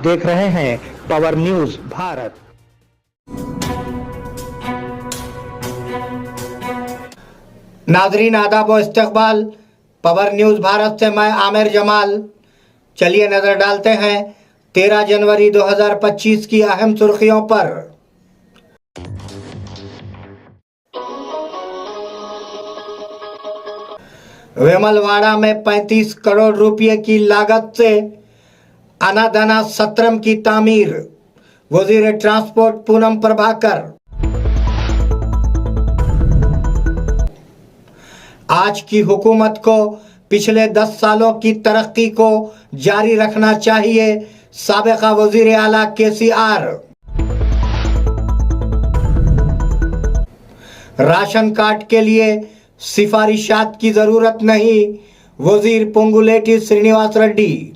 देख रहे हैं पावर न्यूज भारत। नाजरीन आदाब व इस्तकबाल। पावर न्यूज भारत से मैं आमिर जमाल। चलिए नजर डालते हैं 13 जनवरी 2025 की अहम सुर्खियों पर। वेमलवाड़ा में 35 करोड़ रुपए की लागत से अनादाना सत्रम की तामीर, वजीर ट्रांसपोर्ट पूनम प्रभाकर। आज की हुकूमत को पिछले 10 सालों की तरक्की को जारी रखना चाहिए, साबिका वजीर आला केसीआर। राशन कार्ड के लिए सिफारिशात की जरूरत नहीं, वजीर पोंगुलेटी श्रीनिवास रेड्डी।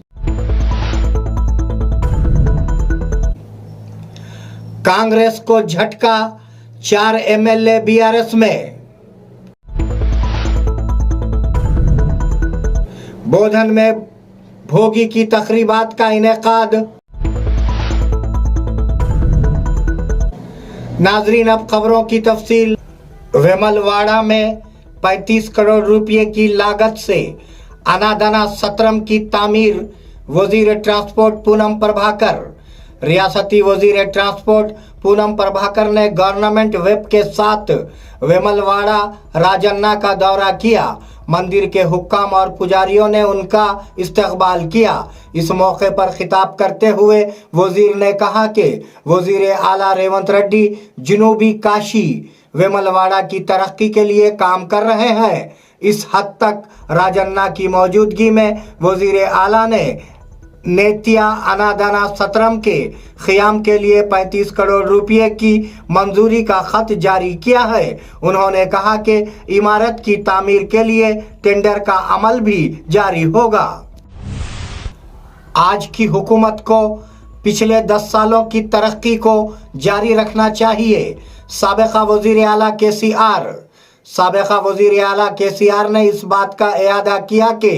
कांग्रेस को झटका, 4 एमएलए बीआरएस में। बोधन में भोगी की तकरीबात का इनेकाद। नाजरीन अब खबरों की तफसील। वेमलवाड़ा में 35 करोड़ रुपए की लागत से अनादाना सत्रम की तामीर, वजीर ट्रांसपोर्ट पूनम प्रभाकर। रियासती वजीर ट्रांसपोर्ट पूनम प्रभाकर ने गवर्नमेंट व्हिप के साथ वेमलवाड़ा राजन्ना का दौरा किया। मंदिर के हुक्काम और पुजारियों ने उनका इस्तकबाल किया। इस मौके पर खिताब करते हुए वजीर ने कहा कि वजीर आला रेवंत रेड्डी जनूबी काशी वेमलवाड़ा की तरक्की के लिए काम कर रहे हैं। इस हद तक राजन्ना की मौजूदगी में वजीर आला ने नेतिया अनादाना सत्रम के क़याम के लिए 35 करोड़ रुपए की मंजूरी का खत जारी किया है। उन्होंने कहा कि इमारत की तामीर के लिए टेंडर का अमल भी जारी होगा। आज की हुकूमत को पिछले 10 सालों की तरक्की को जारी रखना चाहिए, साबिका वजीर आला केसीआर। साबिका वजीर आला केसीआर ने इस बात का इयादा किया कि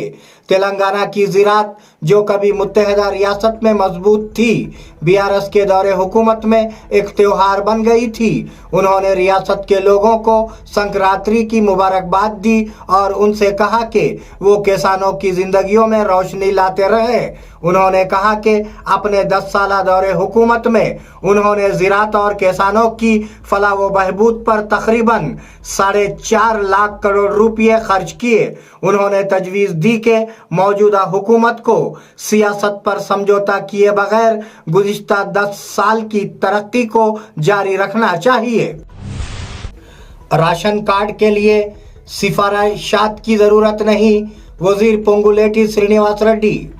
तेलंगाना की ज़राअत जो कभी मुत्तहिदा रियासत में मजबूत थी, बीआरएस के दौरे हुकूमत में एक त्योहार बन गई थी। उन्होंने रियासत के लोगों को संक्रांति की मुबारकबाद दी और उनसे कहा कि वो किसानों की जिंदगियों में रोशनी लाते रहे। उन्होंने कहा कि अपने 10 साला दौरे हुकूमत में उन्होंने ज़राअत और किसानों की फलाह व बहबूद पर तकरीबन 4.5 लाख करोड़ रुपए खर्च किए। उन्होंने तजवीज़ दी कि मौजूदा हुकूमत को सियासत पर समझौता किए बगैर गुज़िश्ता 10 साल की तरक्की को जारी रखना चाहिए। राशन कार्ड के लिए सिफारिशात की जरूरत नहीं, वजीर पोंगुलेटी श्रीनिवास रेड्डी।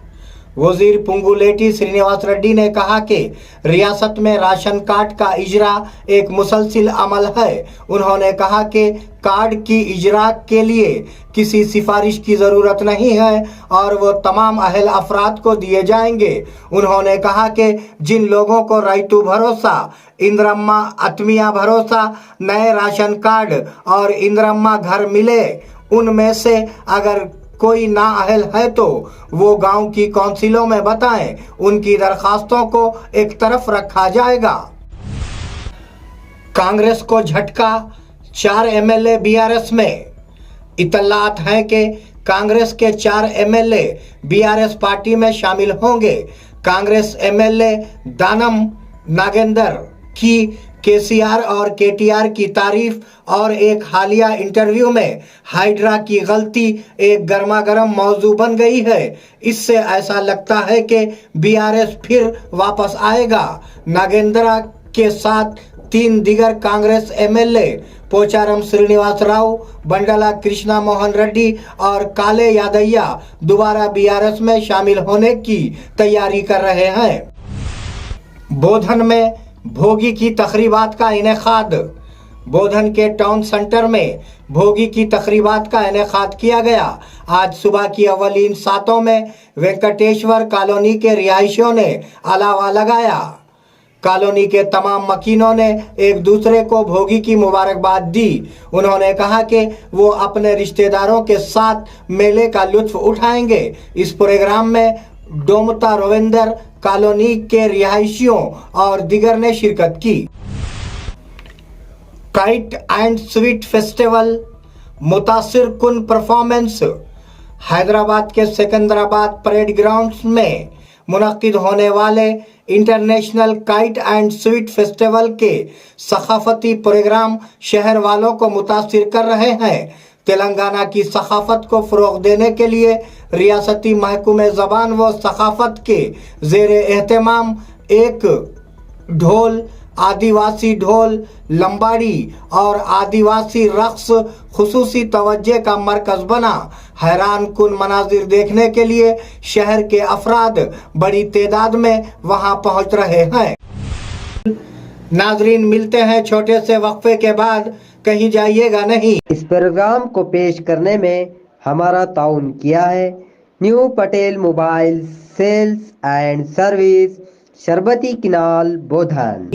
वजीर पोंगुलेटी श्रीनिवास रेड्डी ने कहा कि रियासत में राशन कार्ड का इजरा एक मुसलसिल अमल है। उन्होंने कहा कि कार्ड की इजरा के लिए किसी सिफारिश की ज़रूरत नहीं है और वो तमाम अहल अफराद को दिए जाएंगे। उन्होंने कहा कि जिन लोगों को रैतु भरोसा, इंदिरम्मा आत्मीया भरोसा, नए राशन कार्ड और इंदिरम्मा घर मिले, उनमें से अगर कोई नाअहल है तो वो गांव की कौंसिलों में बताएं। उनकी दरखास्तों को एक तरफ रखा जाएगा। कांग्रेस को झटका, 4 एमएलए बीआरएस में। इत्तलात है कि कांग्रेस के 4 एमएलए बीआरएस पार्टी में शामिल होंगे। कांग्रेस एमएलए दानम नागेंद्र की केसीआर और केटीआर की तारीफ और एक हालिया इंटरव्यू में हाइड्रा की गलती एक गर्मागर्म मौजू बन गई है। इससे ऐसा लगता है कि बीआरएस फिर वापस आएगा। नागेंद्र के साथ 3 दिगर कांग्रेस एमएलए पोचारम श्रीनिवास राव, बंडला कृष्णा मोहन रेड्डी और काले यादయ్య दोबारा बीआरएस में शामिल होने की तैयारी कर रहे हैं। बोधन में भोगी की तकरीबात का इनेकाद। बोधन के टाउन सेंटर में भोगी की तकरीबात का इनेकाद किया गया। आज सुबह की अवलीन सातों में वेंकटेश्वर कॉलोनी के रिहायशियों ने अलावा लगाया। कॉलोनी के तमाम मकीनों ने एक दूसरे को भोगी की मुबारकबाद दी। उन्होंने कहा कि वो अपने रिश्तेदारों के साथ मेले का लुत्फ उठाएंगे। इस प्रोग्राम में डोमता रविंदर कॉलोनी के रिहायशियों और दिगर ने शिरकत की। काइट एंड स्वीट फेस्टिवल मुतासिर कुन परफॉर्मेंस हैदराबाद के सिकंदराबाद परेड ग्राउंड्स में मुनक्किद होने वाले international kite and sweet festival के सकाफती प्रोग्राम शहर वालों को मुतासिर कर रहे हैं। तेलंगाना की सकाफत को फ़रोग़ देने के लिए रियासती महकमे ज़बान व सकाफत के ज़ेर एहतमाम एक ढोल, आदिवासी ढोल, लंबाड़ी और आदिवासी रक्स खुसूसी तवज्जे का मरकज़ बना। हैरान कुन मनाजिर देखने के लिए शहर के अफराद बड़ी तादाद में वहां पहुंच रहे हैं। नाजरीन, मिलते हैं छोटे से वक्फे के बाद, कहीं जाइएगा नहीं। इस प्रोग्राम को पेश करने में हमारा ताउन किया है new Patel mobile sales and service, शरबती किनाल, बोधन।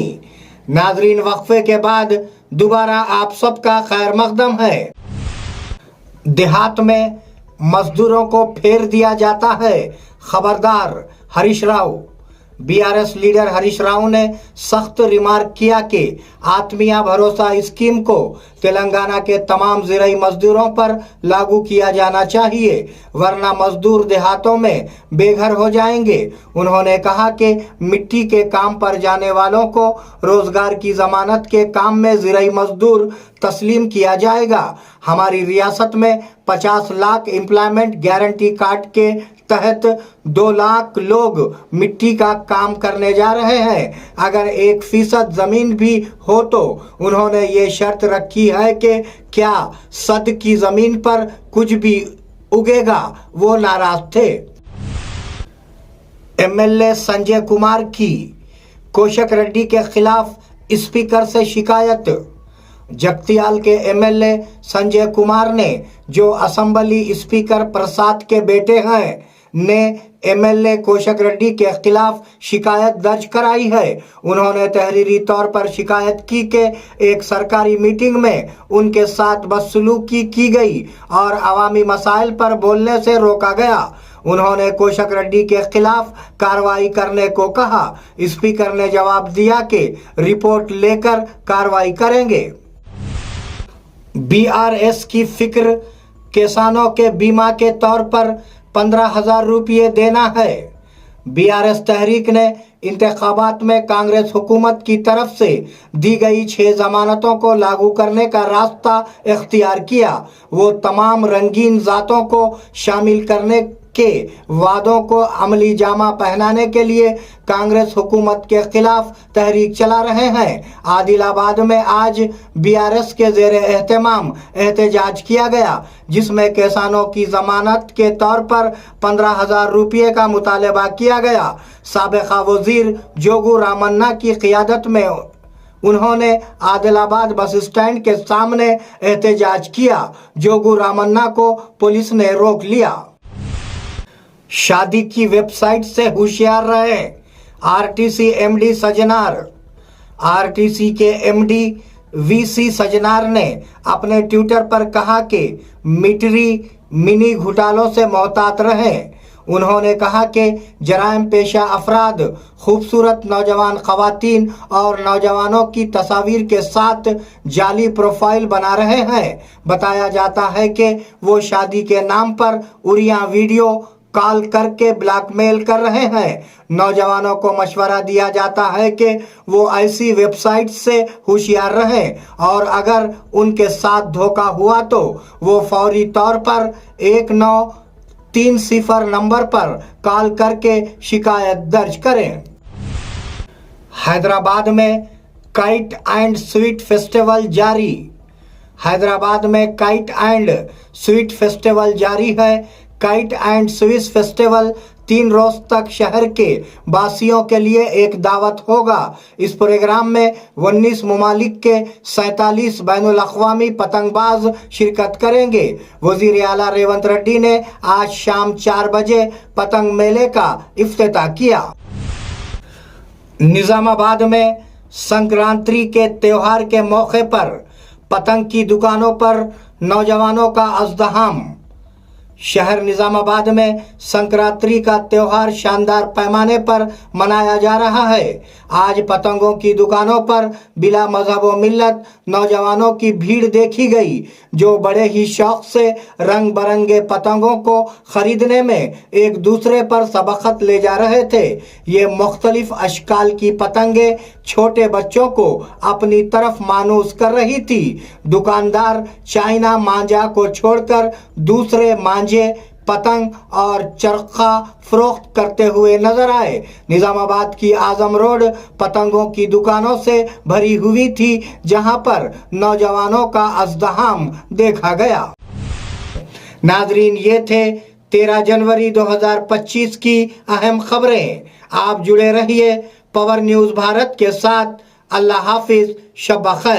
नाजरीन, वक्फे के बाद दोबारा आप सबका खैर मकदम है। देहात में मजदूरों को फेर दिया जाता है, खबरदार हरीश राव। बीआरएस लीडर हरीश राव ने सख्त रिमार्क किया कि आत्मीय भरोसा स्कीम को तेलंगाना के तमाम ज़िराई मजदूरों पर लागू किया जाना चाहिए, वरना मजदूर देहातों में बेघर हो जाएंगे। उन्होंने कहा कि मिट्टी के काम पर जाने वालों को रोजगार की जमानत के काम में ज़िराई मजदूर तस्लीम किया जाएगा। हमारी रियासत में 50 लाख एम्प्लॉयमेंट गारंटी कार्ड के तहत 2 लाख लोग मिट्टी का काम करने जा रहे हैं। अगर 1% जमीन भी हो तो उन्होंने ये शर्त रखी है कि क्या सद की जमीन पर कुछ भी उगेगा। वो नाराज थे। एमएलए संजय कुमार की कोशक रेड्डी के खिलाफ स्पीकर से शिकायत। जगतियाल के एमएलए संजय कुमार ने, जो असेंबली स्पीकर प्रसाद के बेटे हैं, ने एमएलए कोशक रेड्डी के खिलाफ शिकायत दर्ज कराई है। उन्होंने तहरीरी तौर पर शिकायत की कि एक सरकारी मीटिंग में उनके साथ बदसलूकी की गई और अवामी मसाइल पर बोलने से रोका गया। उन्होंने कोशक रेड्डी के खिलाफ कार्रवाई करने को कहा। स्पीकर ने जवाब दिया कि रिपोर्ट लेकर कार्रवाई करेंगे। बीआरएस की फिक्र किसानों के बीमा के तौर पर 15,000 रुपये देना है। बीआरएस तहरीक ने इंतखाबात में कांग्रेस हुकूमत की तरफ से दी गई 6 जमानतों को लागू करने का रास्ता इख्तियार किया। वो तमाम रंगीन जातों को शामिल करने के वादों को अमली जामा पहनाने के लिए कांग्रेस हुकूमत के खिलाफ तहरीक चला रहे हैं। आदिलाबाद में आज बीआरएस के ज़ेर एहतमाम एहतजाज किया गया, जिसमें किसानों की जमानत के तौर पर 15,000 रुपये का मुतालबा किया गया। साबिक़ा वज़ीर जोगू रामन्ना की क़ियादत में उन्होंने आदिलाबाद बस स्टैंड के सामने एहतजाज किया। जोगू रामन्ना को पुलिस ने रोक लिया। शादी की वेबसाइट से होशियार रहे आरटीसी एमडी सजनार। आरटीसी के एमडी वीसी सजनार ने अपने ट्विटर पर कहा कि मीटरी मिनी घोटालों से मोहतात रहें। उन्होंने कहा कि जराइम पेशा अफराद खूबसूरत नौजवान खवातीन और नौजवानों की तस्वीर के साथ जाली प्रोफाइल बना रहे हैं। बताया जाता है कि वो शादी के नाम पर उड़िया वीडियो कॉल करके ब्लैकमेल कर रहे हैं। नौजवानों को मशवरा दिया जाता है कि वो ऐसी वेबसाइट से होशियार रहें और अगर उनके साथ धोखा हुआ तो वो फौरी तौर पर 1930 नंबर पर कॉल करके शिकायत दर्ज करें। हैदराबाद में काइट एंड स्वीट फेस्टिवल जारी। हैदराबाद में काइट एंड स्वीट फेस्टिवल जारी है। काइट एंड स्वीट फेस्टिवल 3 रोज तक शहर के वासियों के लिए एक दावत होगा। इस प्रोग्राम में 19 ममालिक के 47 बैनुल अक़वामी पतंगबाज शिरकत करेंगे। वज़ीर आला रेवंत रेड्डी ने आज शाम 4 बजे पतंग मेले का इफ्तिताह किया। निजामाबाद में संक्रांति के त्योहार के मौके पर पतंग की दुकानों पर नौजवानों का अज़्दहाम। शहर निजामाबाद में संक्रांति का त्योहार शानदार पैमाने पर मनाया जा रहा है। आज पतंगों की दुकानों पर बिला मजहब व मिल्लत नौजवानों की भीड़ देखी गई, जो बड़े ही शौक से रंग बिरंगे पतंगों को खरीदने में एक दूसरे पर सबकत ले जा रहे थे। ये मुख्तलिफ अशकाल की पतंगे छोटे बच्चों को अपनी तरफ मानूस कर रही थी। दुकानदार चाइना मांझा को छोड़कर दूसरे मांझे, पतंग और चरखा फरोख्त करते हुए नजर आए। निजामाबाद की आजम रोड पतंगों की दुकानों से भरी हुई थी, जहां पर नौजवानों का अज़्दहाम देखा गया। नाजरीन, ये थे 13 जनवरी 2025 की अहम खबरें। आप जुड़े रहिए पावर न्यूज़ भारत के साथ। अल्लाह हाफिज, शब खैर।